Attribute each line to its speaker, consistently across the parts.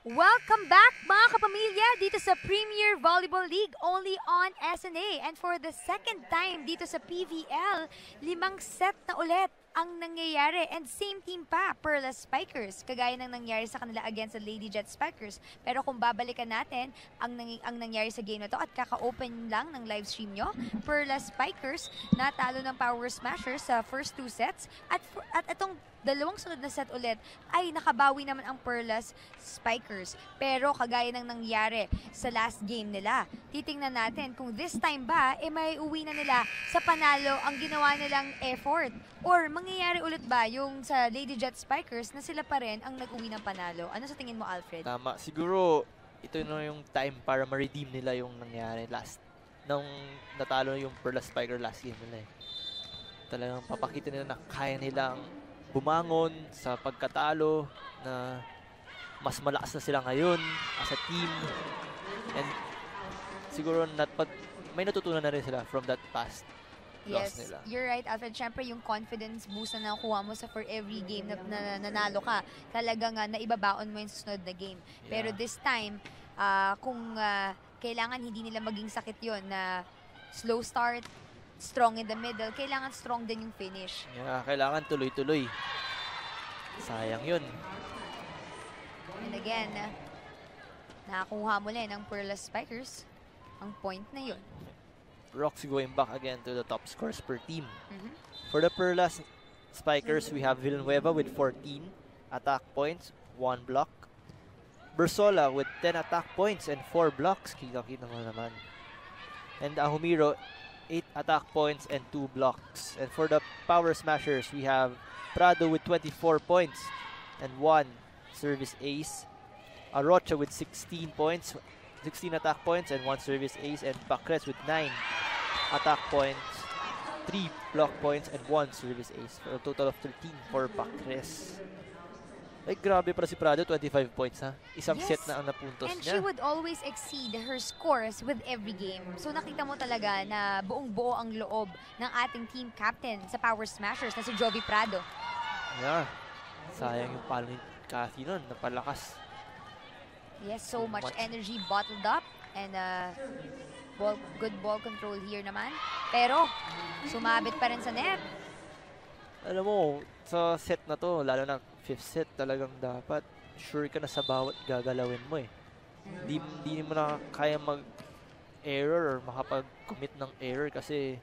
Speaker 1: Welcome back mga kapamilya dito sa Premier Volleyball League only on SNA. And for the second time dito sa PVL, 5 set na ulit ang nangyayari. And same team pa, Perla Spikers. Kagaya ng nangyari sa kanila against the Lady Jet Spikers. Pero kung babalikan natin ang nangyari sa game na to at kaka-open lang ng live stream nyo, Perla Spikers natalo ng Power Smashers sa first 2 sets. At itong dalawang sunod na set ulit ay nakabawi naman ang Perlas Spikers. Pero kagaya ng nangyari sa last game nila, titingnan natin kung this time ba may uwi na nila sa panalo ang ginawa nilang effort. Or mangyayari ulit ba yung sa Lady Jet Spikers na sila pa rin ang nag-uwi ng panalo? Ano sa tingin mo, Alfred?
Speaker 2: Tama. Siguro ito na yung time para ma-redeem nila yung nangyari last. Nung natalo yung Perlas Spiker last game nila eh. Talagang papakita nila na kaya nilang bumangon sa pagkatalo, na mas malakas na sila ngayon as a team, and siguro may natutunan na rin sila from that past loss nila.
Speaker 1: You're right, Alfred. Siyempre, yung confidence boost na nakuha mo sa for every game na nanalo ka, talagang naibabaon mo yung susunod na game.
Speaker 2: Yeah.
Speaker 1: Pero this time, kung kailangan hindi nila maging sakit yon na slow start, strong in the middle, kailangan strong din yung finish.
Speaker 2: Yeah, kailangan tuloy-tuloy. Sayang yun.
Speaker 1: And again, nakakuha muli ng Perla Spikers ang point na yun.
Speaker 2: Roxy going back again to the top scores per team. For the Perla Spikers, we have Villanueva with 14 attack points, 1 block. Bersola with 10 attack points and 4 blocks. Kita-kita mo naman. And Ahumiro, 8 attack points and 2 blocks. And for the Power Smashers, we have Prado with 24 points and 1 service ace. Arocha with 16 points, 16 attack points and 1 service ace. And Pacres with 9 attack points, 3 block points and 1 service ace. For a total of 13 for Pacres. Ay, grabe para si Prado, 25 points ha. Isang set na ang napuntos
Speaker 1: and
Speaker 2: niya.
Speaker 1: she would always exceed her scores with every game. So nakita mo talaga na buong-buo ang loob ng ating team captain sa Power Smashers na si Jovi Prado.
Speaker 2: Yeah. Sayang yung palo ni Cathy nun, napalakas.
Speaker 1: Yes, so much energy bottled up and good ball control here naman. Pero sumabit pa rin sa net.
Speaker 2: Alam mo, sa set na to, lalo na 5th set, talagang dapat sure ka na sa bawat gagalawin mo eh. Hindi mo na kaya mag-error or makapag-commit ng error kasi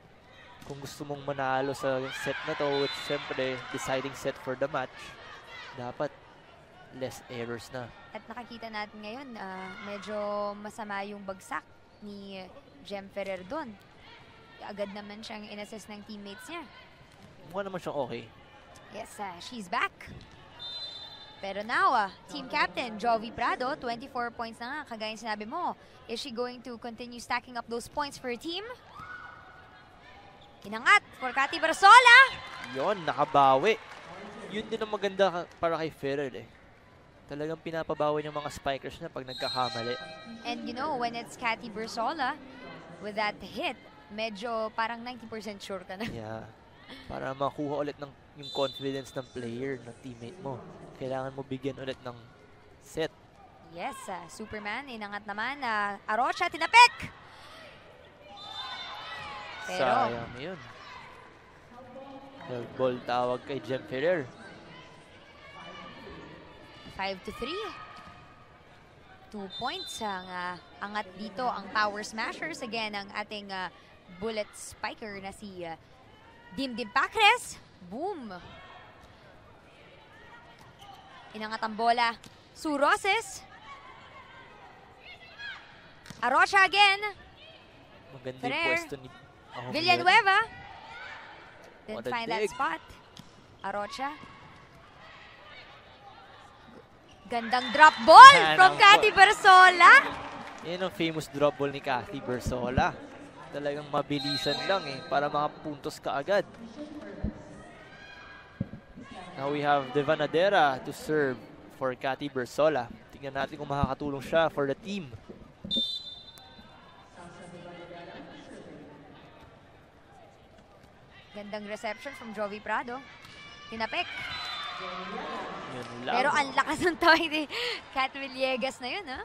Speaker 2: kung gusto mong manalo sa set na to, which siyempre deciding set for the match, dapat less errors na.
Speaker 1: At nakakita natin ngayon, medyo masama yung bagsak ni Jem Ferrer doon. Agad naman siyang in-assess ng teammates niya.
Speaker 2: Mukha naman siyang okay.
Speaker 1: Yes, she's back. Pero now, team captain Jovi Prado, 24 points na nga, kagaya sinabi mo. Is she going to continue stacking up those points for her team? Inangat for Cathy Barsola.
Speaker 2: Yon, nakabawi. Yun din ang maganda para kay Ferrer eh. Talagang pinapabawi yung mga spikers na pag nagkakamali.
Speaker 1: And you know, when it's Cathy Barsola, with that hit, medyo parang 90% sure ka na.
Speaker 2: Yeah. Para makuha ulit yung confidence ng player, ng teammate mo. Kailangan mo bigyan ulit ng set.
Speaker 1: Yes, Superman, inangat naman. Arocha, tinapik! Pero,
Speaker 2: sayang yun. Third ball tawag kay Jem Ferrer.
Speaker 1: 5-3. 2 points ang angat dito ang Power Smashers. Again, ang ating bullet spiker na si Dimdim Pacres. Boom! Inangat ang bola. Sue Roses. Arocha again.
Speaker 2: Maganda yung
Speaker 1: Ferrer.
Speaker 2: pwesto ni Ahumiro.
Speaker 1: Villanueva. Didn't
Speaker 2: What a
Speaker 1: find that
Speaker 2: dig.
Speaker 1: spot. Arocha. Gandang drop ball from Cathy Barsola.
Speaker 2: Yan ang famous drop ball ni Cathy Barsola. Talagang mabilisan lang eh, para makapuntos ka agad. Now we have Devanadera to serve for Cathy Barsola. Tingnan natin kung makakatulong siya for the team.
Speaker 1: Gandang reception from Jovi Prado. Tinapik.
Speaker 2: Yun lang.
Speaker 1: Pero ang lakas ng tawag ni Kat Villegas na yun, ha?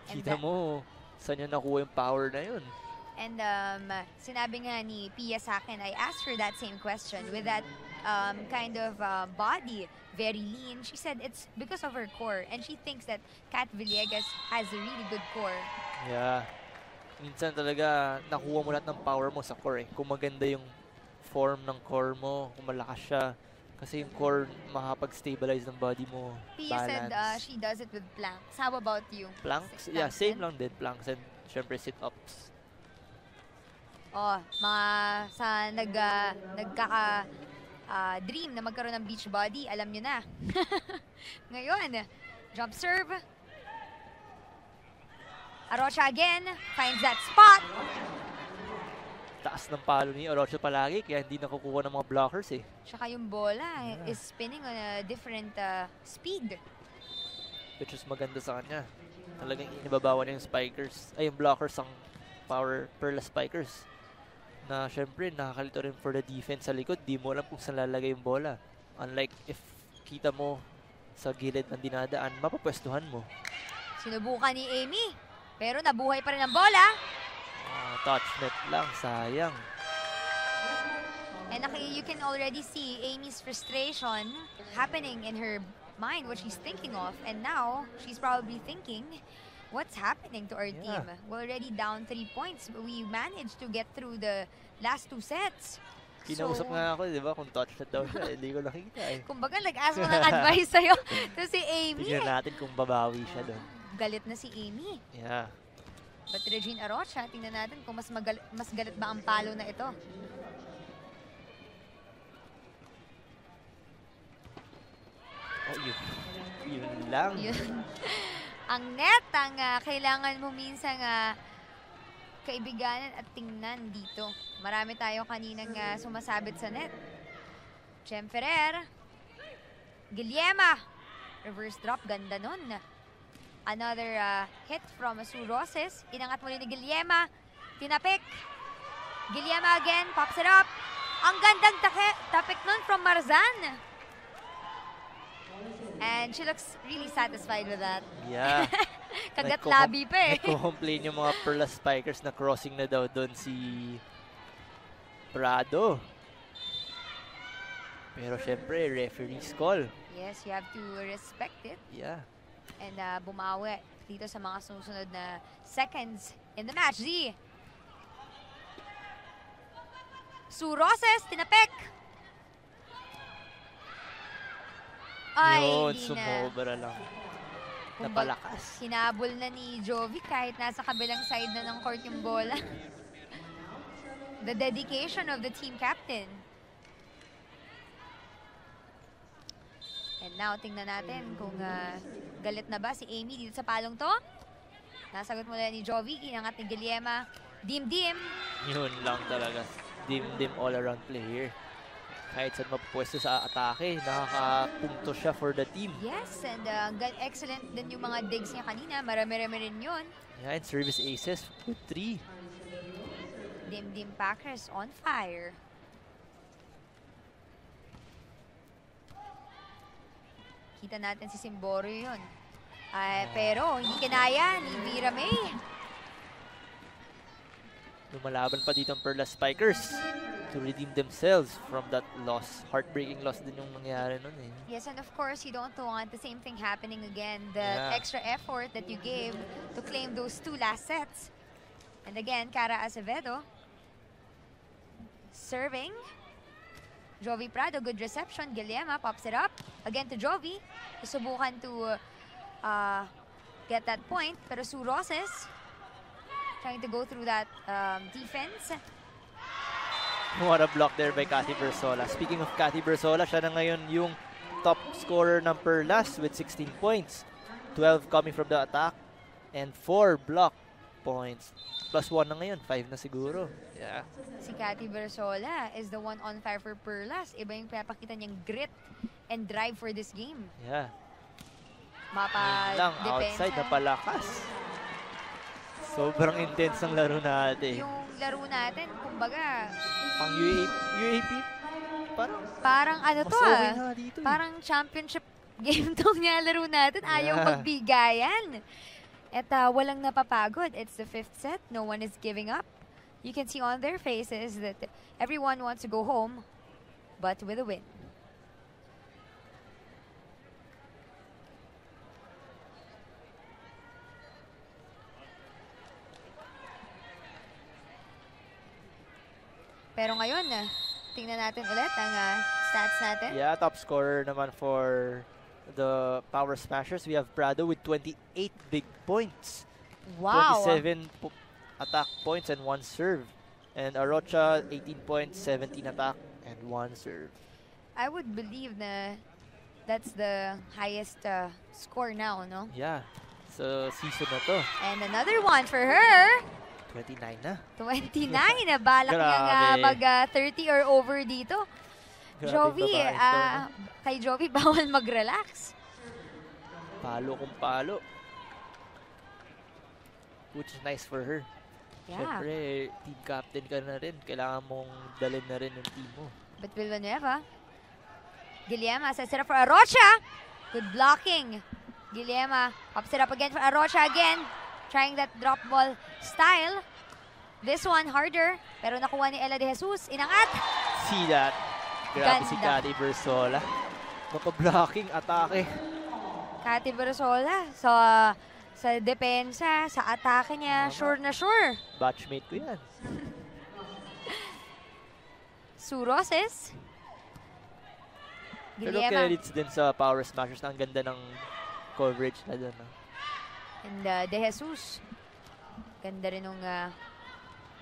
Speaker 2: Kita mo, saan niya nakuha yung power na yun?
Speaker 1: And sinabi nga ni Pia sa akin, I asked her that same question with that kind of body, very lean. She said it's because of her core and she thinks that Kat Villegas has a really good core.
Speaker 2: Yeah. Minsan talaga nakuha mo lahat ng power mo sa core eh. Kung maganda yung form ng core mo, kung malakas siya. Kasi yung core makapag-stabilize ng body mo.
Speaker 1: Pia said
Speaker 2: Balance.
Speaker 1: she does it with planks. How about you?
Speaker 2: Planks? Yeah, same lang din. Planks and syempre sit-ups.
Speaker 1: Oh, mga sa dream na magkaroon ng beach body, alam nyo na. Ngayon, jump serve. Arocha again, finds that spot.
Speaker 2: Taas ng palo ni Orocho palagi, kaya hindi nakukuha ng mga blockers eh.
Speaker 1: Tsaka yung bola is spinning on a different speed.
Speaker 2: Which is maganda sa kanya. Talagang inibabawan niya yung spikers. Ay, yung blockers ang power Perla spikers. Na syempre nakakalito rin for the defense sa likod. Di mo alam kung saan lalagay yung bola. Unlike if kita mo sa gilid ng dinadaan, mapapwestuhan mo.
Speaker 1: Sinubukan ni Amy, pero nabuhay pa rin ang bola.
Speaker 2: Touch net lang, sayang.
Speaker 1: And you can already see Amy's frustration happening in her mind, what she's thinking of. And now, she's probably thinking, what's happening to our team? We're already down 3 points. We managed to get through the last 2 sets.
Speaker 2: Kinausap nga ako, di ba, kung touch net daw siya, hindi ko nakita eh.
Speaker 1: Kumbaga, nag-ask mo ng advice sa'yo. To si Amy.
Speaker 2: Tignan natin kung babawi siya doon.
Speaker 1: Galit na si Amy.
Speaker 2: Yeah.
Speaker 1: But Regine Arocha, tingnan natin kung mas galit ba ang palo na ito.
Speaker 2: Oh, yun lang.
Speaker 1: Yun. Ang net, ang kailangan mo minsan kaibiganan at tingnan dito. Marami tayo kaninang sumasabit sa net. Jem Ferrer. Guillema. Reverse drop, ganda nun. Another hit from Sue Roses. Inangat muli ni Guillema. Tinapik. Guillema again, pops it up. Ang gandang tapik nun from Marzan. And she looks really satisfied with that.
Speaker 2: Yeah.
Speaker 1: Kagat labi pa eh.
Speaker 2: Nagko-complain yung mga Perla spikers na crossing na daw doon si Prado. Pero syempre, referee's call.
Speaker 1: Yes, you have to respect it.
Speaker 2: Yeah.
Speaker 1: And bumawi dito sa mga susunod na seconds in the match. Z. Sue Roses, tinapik. Ay,
Speaker 2: yun,
Speaker 1: hindi na.
Speaker 2: sumobra lang. Napalakas.
Speaker 1: Hinabol na ni Jovi kahit nasa kabilang side na ng court yung bola. The dedication of the team captain. And now, tingnan natin kung galit na ba si Amy dito sa palong to. Nasagot mula ni Jovi, inangat ni Guillema. Dim-dim.
Speaker 2: Yun lang talaga. Dim-dim all-around player. Kahit saan mapupwesto sa atake, nakakapunto siya for the team.
Speaker 1: Yes, and excellent din yung mga digs niya kanina. Marami-rami rin yun.
Speaker 2: Yeah, and service aces with 3.
Speaker 1: Dim-dim Packers on fire. Kita natin si Simboro yun. Pero hindi kinaya ni Vera May.
Speaker 2: Lumalaban pa dito ang Perla Spikers to redeem themselves from that loss. Heartbreaking loss din yung nangyari nun eh.
Speaker 1: Yes, and of course, you don't want the same thing happening again. The extra effort that you gave to claim those 2 last sets. And again, Cara Acevedo serving. Jovi Prado, good reception. Guillema pops it up. Again to Jovi. Susubukan to get that point. Pero Sue Roses trying to go through that defense.
Speaker 2: What a block there by Cathy Bersola. Speaking of Cathy Bersola, siya na ngayon yung top scorer ng Perlas with 16 points. 12 coming from the attack and 4 block points. Plus 1 na ngayon, 5 na siguro. Yeah.
Speaker 1: Si Cathy Bersola is the one on fire for Perlas. Iba yung pinapakita niyang grit and drive for this game.
Speaker 2: Yeah.
Speaker 1: Mapa-depensa.
Speaker 2: Outside, napalakas. Sobrang intense ang laro natin.
Speaker 1: Yung laro natin, kumbaga,
Speaker 2: Pang UAP?
Speaker 1: Parang ano
Speaker 2: mas
Speaker 1: to
Speaker 2: okay nga dito eh.
Speaker 1: Parang championship game tong nilalaro natin. Ayaw magbigayan. At walang napapagod. It's the 5th set. No one is giving up. You can see on their faces that everyone wants to go home, but with a win. Pero ngayon, tingnan natin ulit ang stats natin.
Speaker 2: Yeah, top scorer naman for the Power Smashers. We have Prado with 28 big points.
Speaker 1: Wow.
Speaker 2: 27 attack points and 1 serve. And Arocha, 18 points, 17 attack, and 1 serve.
Speaker 1: I would believe na that's the highest score now, no?
Speaker 2: Yeah. So, season na to.
Speaker 1: And another one for her.
Speaker 2: 29 na.
Speaker 1: 29 na. Balak niyang mag-30 or over dito. Jovi, kay Jovi, bawal mag-relax.
Speaker 2: Palo kung palo. Which is nice for her.
Speaker 1: Yeah.
Speaker 2: Siyempre, team captain ka na rin. Kailangan mong dalhin na rin yung team mo.
Speaker 1: But Villanueva. Guillema sets it up for Arocha. Good blocking. Guillema pops it up again for Arocha again. Trying that drop ball style. This one harder. Pero nakuha ni Ella De Jesus. Inangat.
Speaker 2: See that? Grabe si
Speaker 1: Ganda.
Speaker 2: Cathy Bersola. Mapa-blocking, atake.
Speaker 1: Cathy Bersola. So, sa depensa, sa atake niya, sure na sure.
Speaker 2: Batchmate ko yan.
Speaker 1: Sue Roses.
Speaker 2: Pero
Speaker 1: Guillema.
Speaker 2: credits din sa Power Smashers na ang ganda ng coverage na doon.
Speaker 1: And De Jesus. Ganda rin nung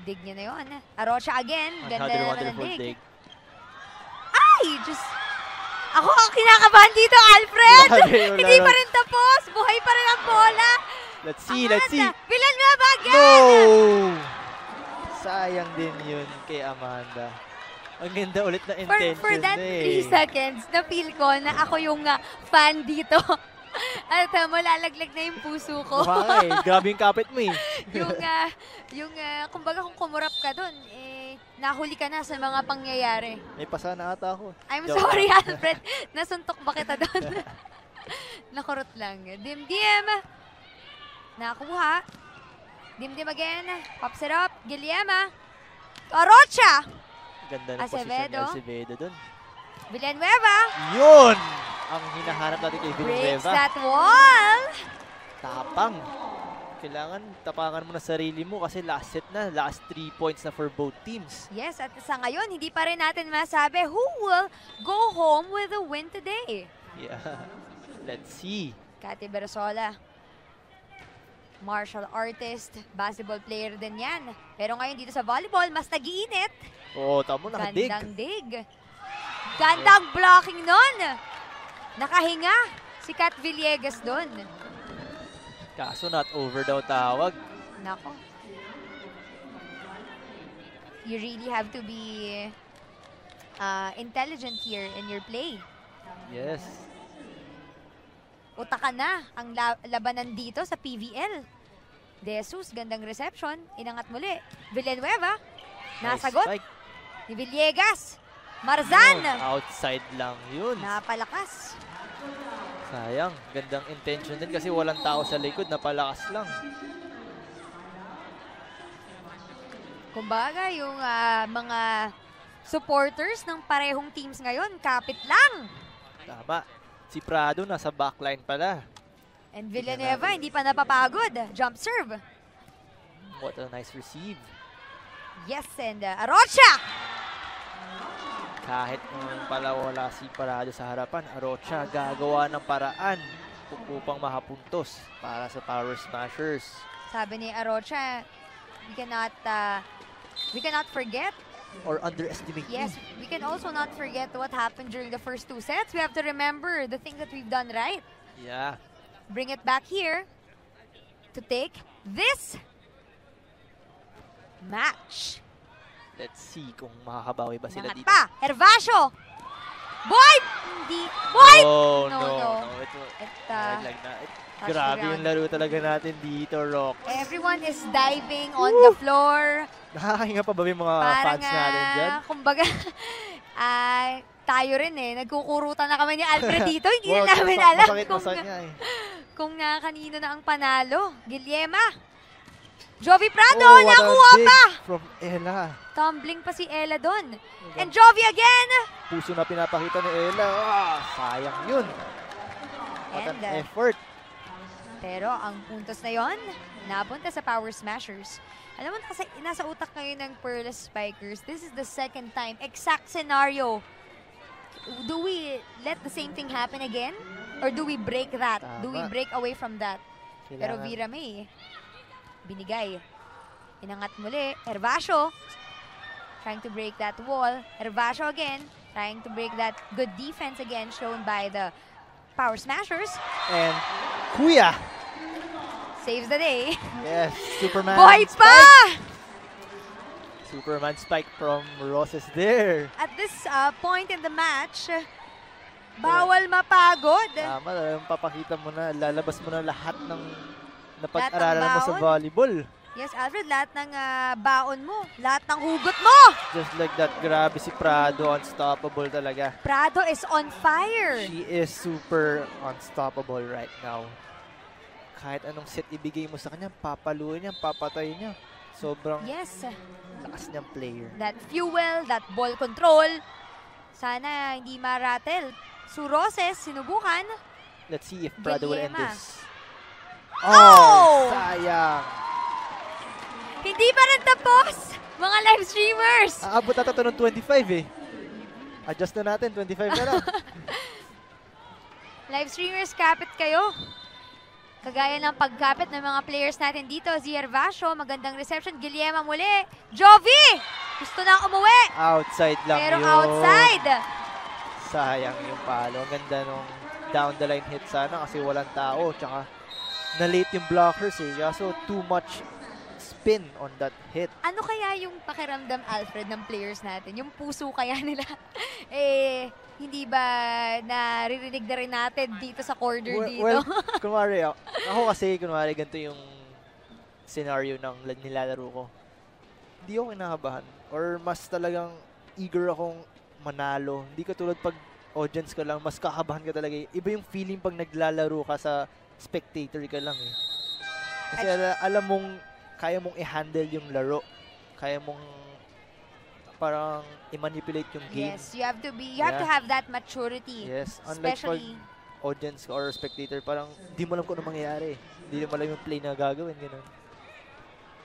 Speaker 1: dig niya na yun. Arocha again. Ganda
Speaker 2: Another
Speaker 1: naman ng
Speaker 2: wonderful
Speaker 1: dig.
Speaker 2: dig.
Speaker 1: Ay! Just... Ako ang kinakabahan dito, Alfred! Hindi pa rin tapos! Buhay pa rin ang bola!
Speaker 2: Let's see, let's see!
Speaker 1: Villanueva again!
Speaker 2: No! Sayang din yun kay Amanda. Ang ganda ulit na intention
Speaker 1: For that
Speaker 2: na
Speaker 1: 3 seconds, na-feel ko na ako yung fan dito. At malalaglag na yung puso ko.
Speaker 2: Mukha eh. Grabe yung kapit mo eh.
Speaker 1: Kumbaga kung kumurap ka dun, nahuli ka na sa mga pangyayari.
Speaker 2: May pasa na ata ako.
Speaker 1: I'm sorry, Alfred. Nasuntok ba kita doon? Nakurot lang. Dim-dim. Nakuha. Dim-dim again. Pops it up. Guillema. Arocha.
Speaker 2: Ganda ng posisyon ni Acevedo dun.
Speaker 1: Villanueva.
Speaker 2: Yun! Ang hinahanap natin kay
Speaker 1: Breaks
Speaker 2: Villanueva.
Speaker 1: that wall.
Speaker 2: Tapang. Kailangan tapangan mo na sarili mo kasi last set na. Last 3 points na for both teams.
Speaker 1: Yes, at sa ngayon, hindi pa rin natin masabi who will go home with a win today.
Speaker 2: Yeah. Let's see.
Speaker 1: Cathy Bersola. Martial artist, basketball player din yan. Pero ngayon dito sa volleyball, mas nag-iinit.
Speaker 2: Oo, tamo nakadig.
Speaker 1: Gandang dig. Gandang blocking nun. Nakahinga si Kat Villegas dun.
Speaker 2: Kaso not over daw tawag.
Speaker 1: Nako. You really have to be intelligent here in your play.
Speaker 2: Yes.
Speaker 1: Utakan na ang labanan dito sa PVL. De Jesus, gandang reception. Inangat muli. Villanueva. Nasagot.
Speaker 2: Nice spike.
Speaker 1: Ni Villegas. Marzan.
Speaker 2: Outside lang yun.
Speaker 1: Napalakas.
Speaker 2: Sayang. Gandang intention din kasi walang tao sa likod. Napalakas lang.
Speaker 1: Kumbaga, yung mga supporters ng parehong teams ngayon, kapit lang.
Speaker 2: Tama. Si Prado nasa backline pala.
Speaker 1: And Villanueva, hindi pa napapagod. Jump serve.
Speaker 2: What a nice receive.
Speaker 1: Yes, and Arocha!
Speaker 2: Kahit pala wala si Prado sa harapan, Arocha gagawa ng paraan upang makapuntos para sa Power Smashers.
Speaker 1: Sabi ni Arocha, we cannot forget.
Speaker 2: Or underestimate me.
Speaker 1: Yes, we can also not forget what happened during the first 2 sets. We have to remember the things that we've done right.
Speaker 2: Yeah.
Speaker 1: Bring it back here to take this match.
Speaker 2: Let's see kung makakabawi ba sila
Speaker 1: Nangat
Speaker 2: dito.
Speaker 1: pa, Hervasio! Boy! Hindi. Boy!
Speaker 2: Oh,
Speaker 1: No.
Speaker 2: no. Grabe yung laro talaga natin dito, Rock.
Speaker 1: Everyone is diving on the floor.
Speaker 2: Nakakahinga pa ba yung mga
Speaker 1: Parang
Speaker 2: fans natin dyan?
Speaker 1: kumbaga, Tayo rin nagkukurutan na kami ni Alfred dito. Hindi
Speaker 2: Wow,
Speaker 1: na namin alam
Speaker 2: masakit nga eh.
Speaker 1: kung kanino na ang panalo. Guillema. Jovi Prado,
Speaker 2: Oh, what a
Speaker 1: nakuha
Speaker 2: dig
Speaker 1: pa!
Speaker 2: from Ella.
Speaker 1: Tumbling pa si Ella doon. And Jovi again!
Speaker 2: Puso na pinapakita ni Ella. Sayang yun. What an
Speaker 1: And,
Speaker 2: effort.
Speaker 1: Pero ang puntos na yon, napunta sa Power Smashers. Alam mo, nasa utak ngayon ng Perlas Spikers, this is the second time, exact scenario. Do we let the same thing happen again? Or do we break that?
Speaker 2: Tama.
Speaker 1: Do we break away from that? Pero
Speaker 2: Kailangan-
Speaker 1: Vera May, binigay. Inangat muli. Hervasio, trying to break that wall. Hervasio again, trying to break that good defense again shown by the Power Smashers.
Speaker 2: And Kuya.
Speaker 1: Saves the day.
Speaker 2: Yes, Superman.
Speaker 1: Buhay pa!
Speaker 2: spike. Superman spike from Roses there.
Speaker 1: At this point in the match, bawal mapagod.
Speaker 2: Tama, papakita mo na, lalabas mo na lahat ng napag-aralan mo sa
Speaker 1: baon.
Speaker 2: volleyball.
Speaker 1: Yes, Alfred, lahat ng baon mo, lahat ng hugot mo.
Speaker 2: Just like that, grabe si Prado, unstoppable talaga.
Speaker 1: Prado is on fire.
Speaker 2: She is super unstoppable right now. Kahit anong set ibigay mo sa kanya, papaluin niya, papatay niya. Sobrang
Speaker 1: Yes,
Speaker 2: lakas niyang player.
Speaker 1: that fuel, that ball control. Sana hindi maratel. Roses, sinubukan.
Speaker 2: Let's see if Prado will end
Speaker 1: Guillema.
Speaker 2: this.
Speaker 1: Oh!
Speaker 2: Sayang!
Speaker 1: Hindi pa rin tapos, mga live streamers.
Speaker 2: Aabot na ito ng 25 eh. Adjust na natin, 25 na lang.
Speaker 1: Live streamers, kapit kayo. Kagaya ng pagkapit ng mga players natin dito. Hervasio, magandang reception. Guillema muli. Jovi! Gusto na umuwi.
Speaker 2: Outside lang
Speaker 1: Pero
Speaker 2: yun.
Speaker 1: outside.
Speaker 2: Sayang yung palo. Ang ganda nung down the line hit sana kasi walang tao. Tsaka na-late yung blockers eh. So too much spin on that hit.
Speaker 1: Ano kaya yung pakiramdam, Alfred, ng players natin? Yung puso kaya nila? Hindi ba naririnig na rin natin dito sa corner dito?
Speaker 2: Well, kunwari, ako kasi, ganito yung scenario ng nilalaro ko. Hindi ako kinakabahan. Or mas talagang eager akong manalo. Hindi ka tulad pag audience ka lang, mas kakabahan ka talaga. Iba yung feeling pag naglalaro ka sa spectator ka lang eh. Kasi alam mong kaya mong i-handle yung laro. Kaya mong parang i-manipulate yung game.
Speaker 1: Yes, you have to have that maturity.
Speaker 2: Yes, unlike pag
Speaker 1: Especially,
Speaker 2: audience or spectator, parang di mo alam kung ano mangyayari. Di mo alam yung play na gagawin, gano'n.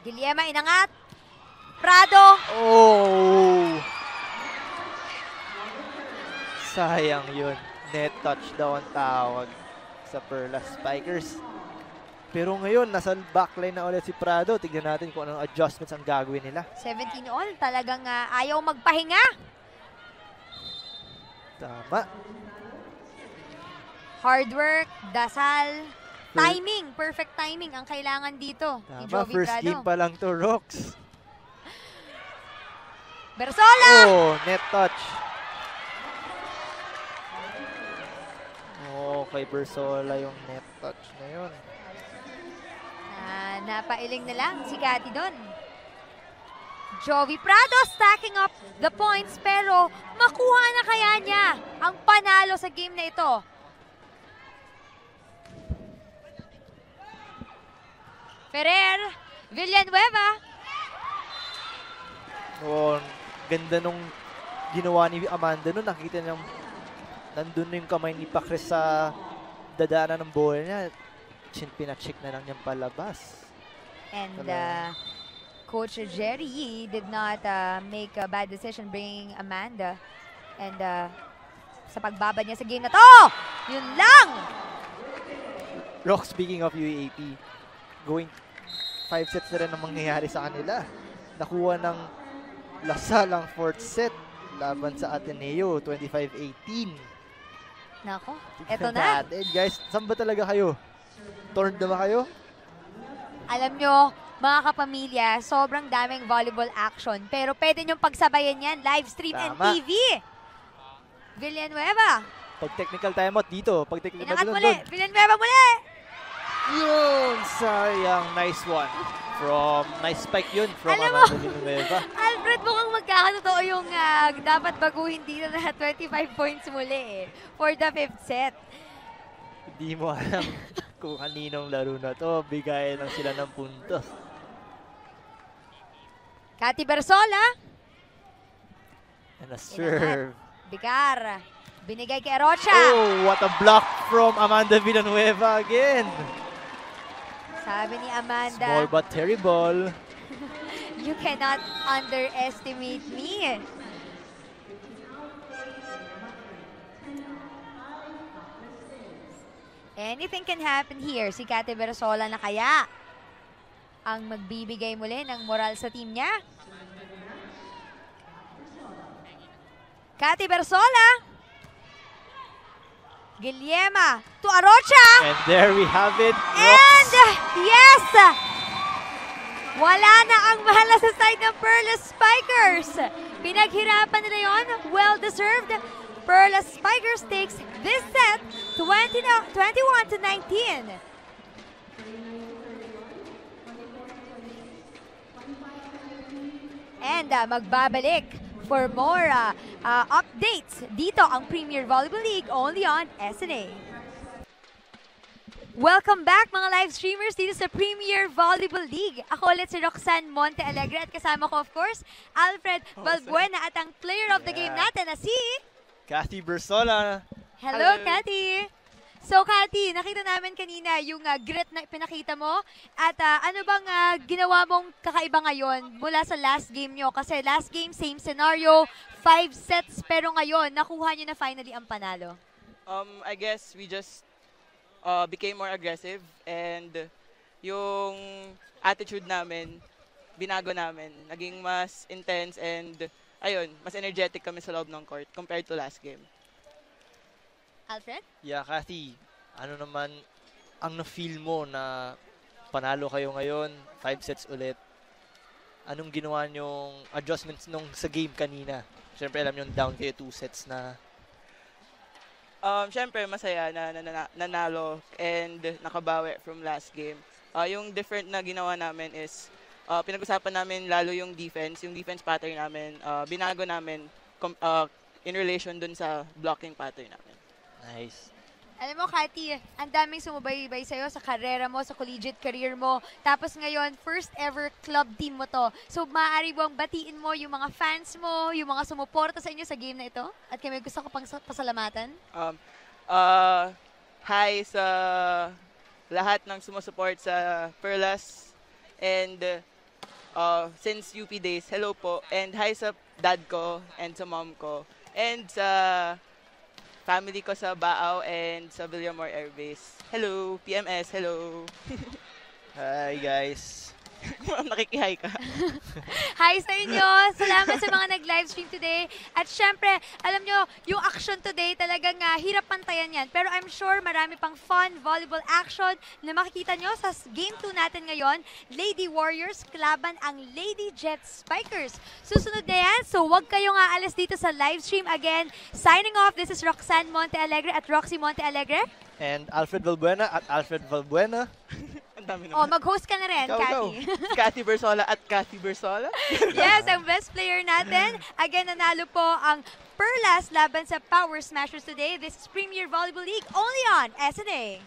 Speaker 1: Guillema inangat. Prado.
Speaker 2: Oh! Sayang yun. Net touchdown tawag sa Perlas Spikers. Pero ngayon, nasa backline na ulit si Prado. Tignan natin kung anong adjustments ang gagawin nila.
Speaker 1: 17 all. Talagang ayaw magpahinga.
Speaker 2: Tama.
Speaker 1: Hard work, dasal, timing. Perfect timing ang kailangan dito ni
Speaker 2: Tama,
Speaker 1: Jovi
Speaker 2: first
Speaker 1: Prado.
Speaker 2: game pa lang to, Rox.
Speaker 1: Bersola!
Speaker 2: Oh, net touch. Oh, kay Bersola yung net touch na yun.
Speaker 1: Napailing na lang si Cathy doon. Jovi Prado stacking up the points pero makuha na kaya niya ang panalo sa game na ito. Ferrer, Villanueva.
Speaker 2: Oh, ganda nung ginawa ni Amanda nun. Nakita niyang nandun na yung kamay ni Pacres sa dadaanan ng bola niya. Pinacheck na lang niyang palabas.
Speaker 1: And Coach Jerry Yee did not make a bad decision bringing Amanda. And sa pagbabad niya sa game na to, yun lang!
Speaker 2: Rock, speaking of UAP, going 5 sets na rin ang mangyayari sa kanila. Nakuha ng Lasal ang 4th set laban sa Ateneo, 25-18.
Speaker 1: Nako, eto na.
Speaker 2: Guys, saan ba talaga kayo? Torned na ba kayo?
Speaker 1: Alam nyo, mga kapamilya, sobrang daming volleyball action. Pero pwede nyong pagsabayan yan, live stream and
Speaker 2: Tama.
Speaker 1: TV. Villanueva.
Speaker 2: Pag technical timeout dito, pag technical
Speaker 1: Inangat
Speaker 2: timeout
Speaker 1: muli.
Speaker 2: doon.
Speaker 1: Villanueva muli.
Speaker 2: Yun! Sayang. Nice one. Nice spike yun from
Speaker 1: Alam mo,
Speaker 2: Amanda Villanueva.
Speaker 1: Alfred, Alfred, mukhang magkakatotoo yung dapat baguhin dito na 25 points muli for the 5th set.
Speaker 2: Hindi mo alam kung kaninong laro na to. Bigayan lang sila ng puntos.
Speaker 1: Cathy Bersola.
Speaker 2: And a serve.
Speaker 1: Bigar. Binigay kay Rocha.
Speaker 2: Oh, what a block from Amanda Villanueva again.
Speaker 1: Sabi ni Amanda,
Speaker 2: Small but terrible.
Speaker 1: you cannot underestimate me. Anything can happen here. Si Cathy Bersola na kaya ang magbibigay muli ng moral sa team niya. Cathy Bersola. Guillema to Arocha.
Speaker 2: And there we have it.
Speaker 1: And yes! Wala na ang bahala sa side ng Perlas Spikers. Pinaghirapan nila yon. Well-deserved. Perlas Spikers takes this set 21-19. And magbabalik for more updates dito ang Premier Volleyball League only on SNA. Welcome back mga live streamers dito sa Premier Volleyball League. Ako ulit si Roxanne Monte Alegre at kasama ko of course, Alfred Valbuena at ang player of the game natin na si...
Speaker 2: Cathy Bersola.
Speaker 1: Hello, Cathy! So, Cathy, nakita namin kanina yung grit na pinakita mo. At ano bang ginawa mong kakaiba ngayon mula sa last game nyo? Kasi last game, same scenario, 5 sets, pero ngayon, nakuha nyo na finally ang panalo.
Speaker 3: I guess we just became more aggressive and yung attitude namin, binago namin. Naging mas intense and ayun, mas energetic kami sa loob ng court compared to last game.
Speaker 1: Alfred?
Speaker 2: Yeah, Cathy, ano naman ang na-feel mo na panalo kayo ngayon, 5 sets ulit? Anong ginawa nyong adjustments nung sa game kanina? Siyempre alam nyo down kayo 2 sets na.
Speaker 3: Siyempre masaya na nanalo and nakabawi from last game. Yung different na ginawa namin is pinag-usapan namin lalo yung defense pattern namin, binago namin in relation dun sa blocking pattern namin.
Speaker 2: Nice.
Speaker 1: Alam mo, Cathy, ang daming sumubaybay sa'yo sa karera mo, sa collegiate career mo. Tapos ngayon, first ever club team mo to. So, maaari bang batiin mo yung mga fans mo, yung mga sumuporta sa inyo sa game na ito? At kami gusto ko pang pasalamatan.
Speaker 3: Hi sa lahat ng sumusuport sa Perlas. And since UP days, hello po. And hi sa dad ko and sa mom ko. And sa family ko sa Baaw and sa Villamor Air Base. Hello, PMS, hello.
Speaker 2: Hi guys.
Speaker 3: Nakikihay ka.
Speaker 1: Hi sa inyo! Salamat sa mga nag-livestream today. At syempre, alam nyo, yung action today talagang hirap pantayan yan. Pero I'm sure marami pang fun volleyball action na makikita nyo sa Game 2 natin ngayon. Lady Warriors, kalaban ang Lady Jet Spikers. Susunod na yan, so huwag kayong aalis dito sa livestream. Again, signing off, this is Roxanne Monte Alegre at Roxy Monte Alegre.
Speaker 2: And Alfred Valbuena at Alfred Valbuena.
Speaker 3: Ang dami
Speaker 1: Oh,
Speaker 3: naman.
Speaker 1: mag-host ka na rin,
Speaker 2: Go,
Speaker 1: Cathy.
Speaker 3: Cathy Bersola at Cathy Bersola.
Speaker 1: Yes, ang best player natin. Again, nanalo po ang Perlas laban sa Power Smashers today. This is Premier Volleyball League only on SNA.